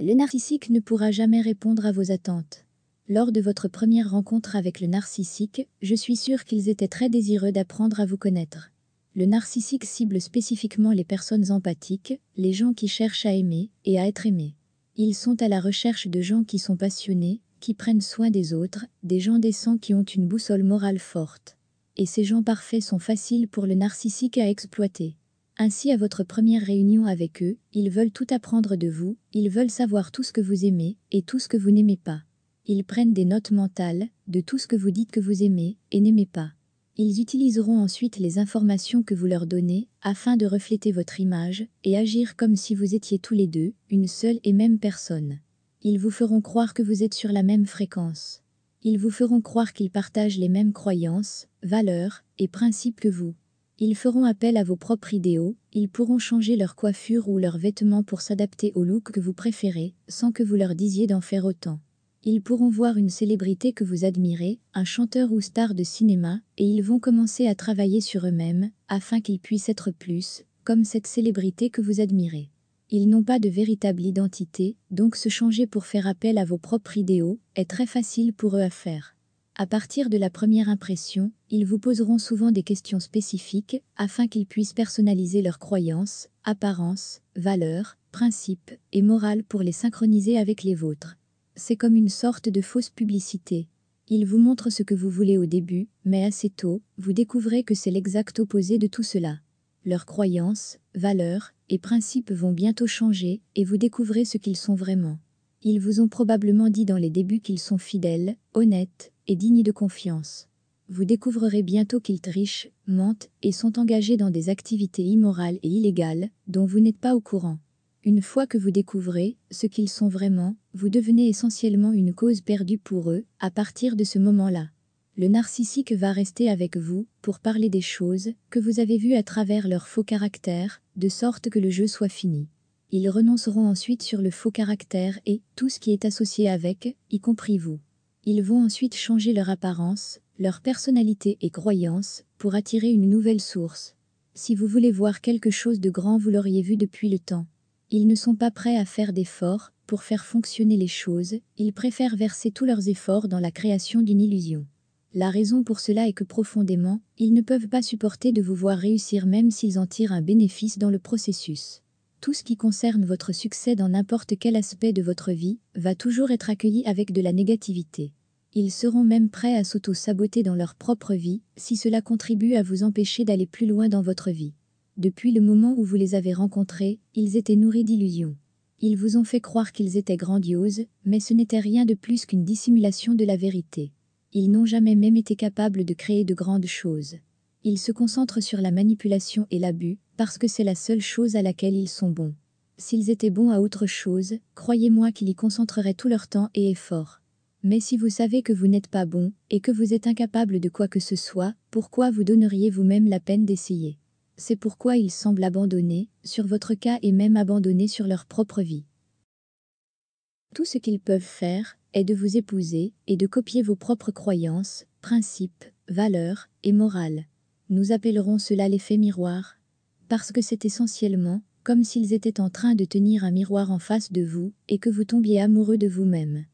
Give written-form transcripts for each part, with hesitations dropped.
Le narcissique ne pourra jamais répondre à vos attentes. Lors de votre première rencontre avec le narcissique, je suis sûre qu'ils étaient très désireux d'apprendre à vous connaître. Le narcissique cible spécifiquement les personnes empathiques, les gens qui cherchent à aimer et à être aimés. Ils sont à la recherche de gens qui sont passionnés, qui prennent soin des autres, des gens décents qui ont une boussole morale forte. Et ces gens parfaits sont faciles pour le narcissique à exploiter. Ainsi, à votre première réunion avec eux, ils veulent tout apprendre de vous, ils veulent savoir tout ce que vous aimez et tout ce que vous n'aimez pas. Ils prennent des notes mentales de tout ce que vous dites que vous aimez et n'aimez pas. Ils utiliseront ensuite les informations que vous leur donnez afin de refléter votre image et agir comme si vous étiez tous les deux une seule et même personne. Ils vous feront croire que vous êtes sur la même fréquence. Ils vous feront croire qu'ils partagent les mêmes croyances, valeurs et principes que vous. Ils feront appel à vos propres idéaux, ils pourront changer leur coiffure ou leurs vêtements pour s'adapter au look que vous préférez, sans que vous leur disiez d'en faire autant. Ils pourront voir une célébrité que vous admirez, un chanteur ou star de cinéma, et ils vont commencer à travailler sur eux-mêmes, afin qu'ils puissent être plus, comme cette célébrité que vous admirez. Ils n'ont pas de véritable identité, donc se changer pour faire appel à vos propres idéaux est très facile pour eux à faire. À partir de la première impression, ils vous poseront souvent des questions spécifiques afin qu'ils puissent personnaliser leurs croyances, apparences, valeurs, principes et morales pour les synchroniser avec les vôtres. C'est comme une sorte de fausse publicité. Ils vous montrent ce que vous voulez au début, mais assez tôt, vous découvrez que c'est l'exact opposé de tout cela. Leurs croyances, valeurs et principes vont bientôt changer et vous découvrez ce qu'ils sont vraiment. Ils vous ont probablement dit dans les débuts qu'ils sont fidèles, honnêtes et dignes de confiance. Vous découvrirez bientôt qu'ils trichent, mentent et sont engagés dans des activités immorales et illégales dont vous n'êtes pas au courant. Une fois que vous découvrez ce qu'ils sont vraiment, vous devenez essentiellement une cause perdue pour eux à partir de ce moment-là. Le narcissique va rester avec vous pour parler des choses que vous avez vues à travers leur faux caractère, de sorte que le jeu soit fini. Ils renonceront ensuite sur le faux caractère et tout ce qui est associé avec, y compris vous. Ils vont ensuite changer leur apparence, leur personnalité et croyances pour attirer une nouvelle source. Si vous voulez voir quelque chose de grand, vous l'auriez vu depuis le temps. Ils ne sont pas prêts à faire d'efforts pour faire fonctionner les choses, ils préfèrent verser tous leurs efforts dans la création d'une illusion. La raison pour cela est que profondément, ils ne peuvent pas supporter de vous voir réussir même s'ils en tirent un bénéfice dans le processus. Tout ce qui concerne votre succès dans n'importe quel aspect de votre vie va toujours être accueilli avec de la négativité. Ils seront même prêts à s'auto-saboter dans leur propre vie si cela contribue à vous empêcher d'aller plus loin dans votre vie. Depuis le moment où vous les avez rencontrés, ils étaient nourris d'illusions. Ils vous ont fait croire qu'ils étaient grandioses, mais ce n'était rien de plus qu'une dissimulation de la vérité. Ils n'ont jamais même été capables de créer de grandes choses. Ils se concentrent sur la manipulation et l'abus, parce que c'est la seule chose à laquelle ils sont bons. S'ils étaient bons à autre chose, croyez-moi qu'ils y concentreraient tout leur temps et effort. Mais si vous savez que vous n'êtes pas bon, et que vous êtes incapable de quoi que ce soit, pourquoi vous donneriez vous-même la peine d'essayer ? C'est pourquoi ils semblent abandonnés sur votre cas et même abandonnés sur leur propre vie. Tout ce qu'ils peuvent faire est de vous épouser et de copier vos propres croyances, principes, valeurs et morales. Nous appellerons cela l'effet miroir, parce que c'est essentiellement comme s'ils étaient en train de tenir un miroir en face de vous et que vous tombiez amoureux de vous-même.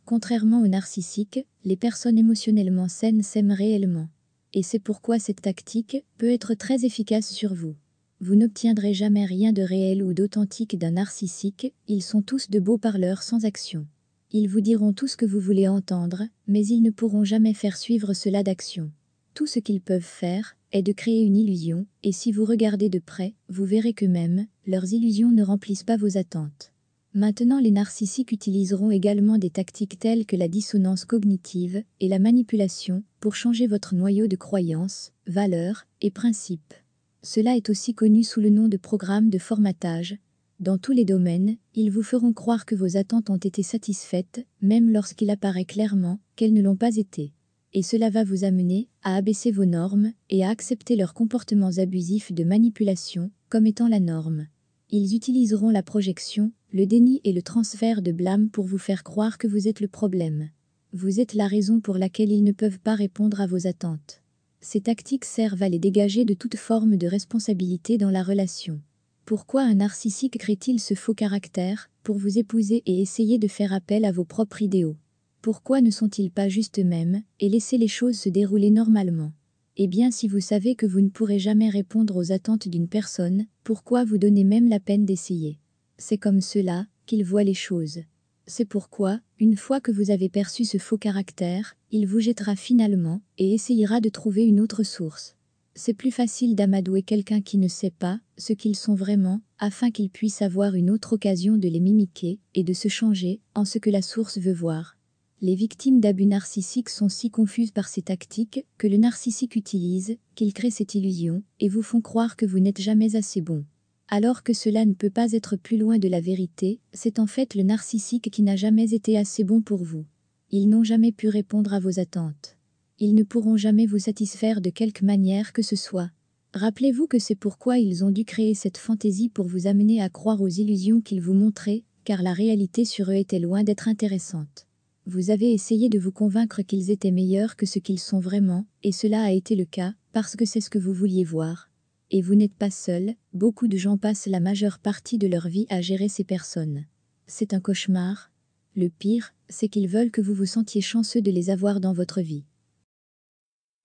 Contrairement aux narcissiques, les personnes émotionnellement saines s'aiment réellement. Et c'est pourquoi cette tactique peut être très efficace sur vous. Vous n'obtiendrez jamais rien de réel ou d'authentique d'un narcissique, ils sont tous de beaux parleurs sans action. Ils vous diront tout ce que vous voulez entendre, mais ils ne pourront jamais faire suivre cela d'action. Tout ce qu'ils peuvent faire est de créer une illusion, et si vous regardez de près, vous verrez que même, leurs illusions ne remplissent pas vos attentes. Maintenant, les narcissiques utiliseront également des tactiques telles que la dissonance cognitive et la manipulation pour changer votre noyau de croyances, valeurs et principes. Cela est aussi connu sous le nom de programme de formatage. Dans tous les domaines, ils vous feront croire que vos attentes ont été satisfaites, même lorsqu'il apparaît clairement qu'elles ne l'ont pas été. Et cela va vous amener à abaisser vos normes et à accepter leurs comportements abusifs de manipulation comme étant la norme. Ils utiliseront la projection, le déni et le transfert de blâme pour vous faire croire que vous êtes le problème. Vous êtes la raison pour laquelle ils ne peuvent pas répondre à vos attentes. Ces tactiques servent à les dégager de toute forme de responsabilité dans la relation. Pourquoi un narcissique crée-t-il ce faux caractère pour vous épouser et essayer de faire appel à vos propres idéaux? Pourquoi ne sont-ils pas juste eux-mêmes et laisser les choses se dérouler normalement? Eh bien, si vous savez que vous ne pourrez jamais répondre aux attentes d'une personne, pourquoi vous donner même la peine d'essayer? C'est comme cela qu'il voit les choses. C'est pourquoi, une fois que vous avez perçu ce faux caractère, il vous jettera finalement et essayera de trouver une autre source. C'est plus facile d'amadouer quelqu'un qui ne sait pas ce qu'ils sont vraiment, afin qu'il puisse avoir une autre occasion de les mimiquer et de se changer en ce que la source veut voir. Les victimes d'abus narcissiques sont si confuses par ces tactiques que le narcissique utilise, qu'ils créent cette illusion et vous font croire que vous n'êtes jamais assez bon. Alors que cela ne peut pas être plus loin de la vérité, c'est en fait le narcissique qui n'a jamais été assez bon pour vous. Ils n'ont jamais pu répondre à vos attentes. Ils ne pourront jamais vous satisfaire de quelque manière que ce soit. Rappelez-vous que c'est pourquoi ils ont dû créer cette fantaisie pour vous amener à croire aux illusions qu'ils vous montraient, car la réalité sur eux était loin d'être intéressante. Vous avez essayé de vous convaincre qu'ils étaient meilleurs que ce qu'ils sont vraiment, et cela a été le cas, parce que c'est ce que vous vouliez voir. Et vous n'êtes pas seul, beaucoup de gens passent la majeure partie de leur vie à gérer ces personnes. C'est un cauchemar. Le pire, c'est qu'ils veulent que vous vous sentiez chanceux de les avoir dans votre vie.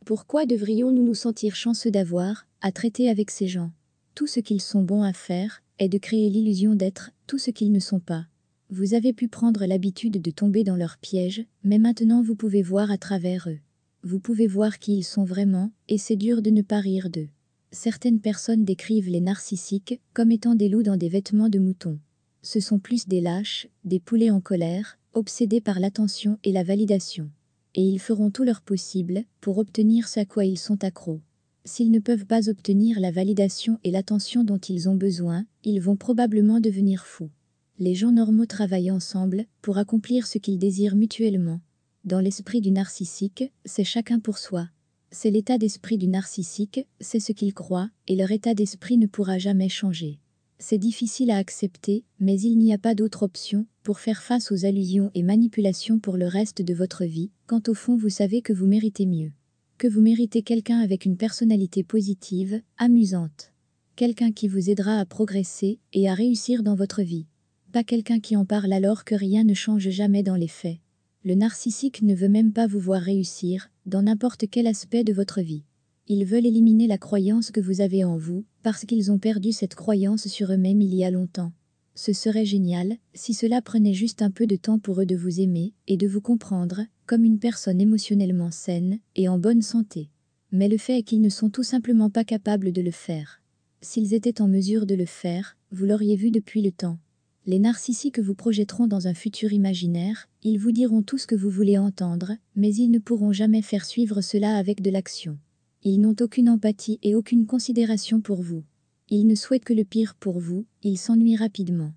Pourquoi devrions-nous nous sentir chanceux d'avoir à traiter avec ces gens? Tout ce qu'ils sont bons à faire est de créer l'illusion d'être tout ce qu'ils ne sont pas. Vous avez pu prendre l'habitude de tomber dans leurs pièges, mais maintenant vous pouvez voir à travers eux. Vous pouvez voir qui ils sont vraiment, et c'est dur de ne pas rire d'eux. Certaines personnes décrivent les narcissiques comme étant des loups dans des vêtements de mouton. Ce sont plus des lâches, des poulets en colère, obsédés par l'attention et la validation. Et ils feront tout leur possible pour obtenir ce à quoi ils sont accros. S'ils ne peuvent pas obtenir la validation et l'attention dont ils ont besoin, ils vont probablement devenir fous. Les gens normaux travaillent ensemble pour accomplir ce qu'ils désirent mutuellement. Dans l'esprit du narcissique, c'est chacun pour soi. C'est l'état d'esprit du narcissique, c'est ce qu'il croit, et leur état d'esprit ne pourra jamais changer. C'est difficile à accepter, mais il n'y a pas d'autre option pour faire face aux allusions et manipulations pour le reste de votre vie, quand au fond vous savez que vous méritez mieux. Que vous méritez quelqu'un avec une personnalité positive, amusante. Quelqu'un qui vous aidera à progresser et à réussir dans votre vie. Pas quelqu'un qui en parle alors que rien ne change jamais dans les faits. Le narcissique ne veut même pas vous voir réussir, dans n'importe quel aspect de votre vie. Ils veulent éliminer la croyance que vous avez en vous, parce qu'ils ont perdu cette croyance sur eux-mêmes il y a longtemps. Ce serait génial, si cela prenait juste un peu de temps pour eux de vous aimer, et de vous comprendre, comme une personne émotionnellement saine, et en bonne santé. Mais le fait est qu'ils ne sont tout simplement pas capables de le faire. S'ils étaient en mesure de le faire, vous l'auriez vu depuis le temps. Les narcissiques vous projetteront dans un futur imaginaire, ils vous diront tout ce que vous voulez entendre, mais ils ne pourront jamais faire suivre cela avec de l'action. Ils n'ont aucune empathie et aucune considération pour vous. Ils ne souhaitent que le pire pour vous, ils s'ennuient rapidement.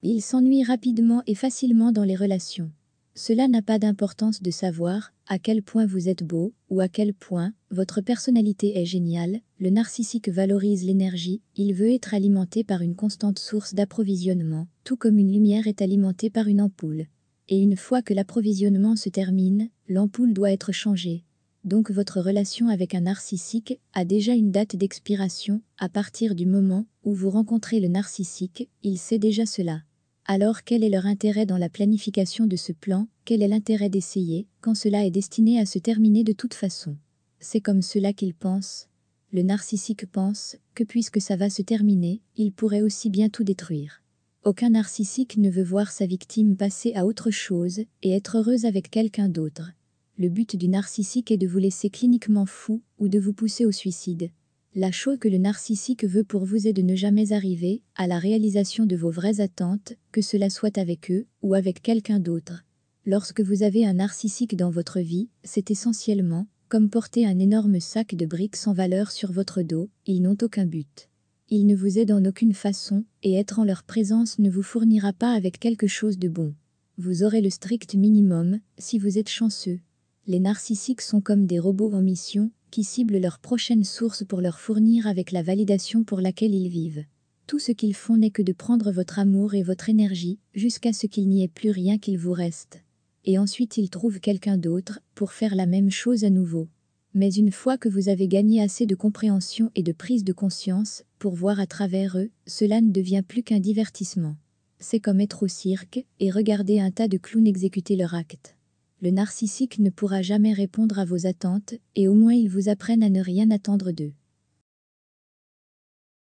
Ils s'ennuient rapidement et facilement dans les relations. Cela n'a pas d'importance de savoir à quel point vous êtes beau ou à quel point votre personnalité est géniale. Le narcissique valorise l'énergie, il veut être alimenté par une constante source d'approvisionnement, tout comme une lumière est alimentée par une ampoule. Et une fois que l'approvisionnement se termine, l'ampoule doit être changée. Donc votre relation avec un narcissique a déjà une date d'expiration. À partir du moment où vous rencontrez le narcissique, il sait déjà cela. Alors quel est leur intérêt dans la planification de ce plan? Quel est l'intérêt d'essayer, quand cela est destiné à se terminer de toute façon? C'est comme cela qu'ils pensent. Le narcissique pense que puisque ça va se terminer, il pourrait aussi bien tout détruire. Aucun narcissique ne veut voir sa victime passer à autre chose et être heureuse avec quelqu'un d'autre. Le but du narcissique est de vous laisser cliniquement fou ou de vous pousser au suicide. La chose que le narcissique veut pour vous est de ne jamais arriver à la réalisation de vos vraies attentes, que cela soit avec eux ou avec quelqu'un d'autre. Lorsque vous avez un narcissique dans votre vie, c'est essentiellement comme porter un énorme sac de briques sans valeur sur votre dos, ils n'ont aucun but. Ils ne vous aident en aucune façon, et être en leur présence ne vous fournira pas avec quelque chose de bon. Vous aurez le strict minimum, si vous êtes chanceux. Les narcissiques sont comme des robots en mission, qui ciblent leur prochaine source pour leur fournir avec la validation pour laquelle ils vivent. Tout ce qu'ils font n'est que de prendre votre amour et votre énergie, jusqu'à ce qu'il n'y ait plus rien qu'il vous reste. Et ensuite ils trouvent quelqu'un d'autre, pour faire la même chose à nouveau. Mais une fois que vous avez gagné assez de compréhension et de prise de conscience pour voir à travers eux, cela ne devient plus qu'un divertissement. C'est comme être au cirque et regarder un tas de clowns exécuter leur acte. Le narcissique ne pourra jamais répondre à vos attentes et au moins ils vous apprennent à ne rien attendre d'eux.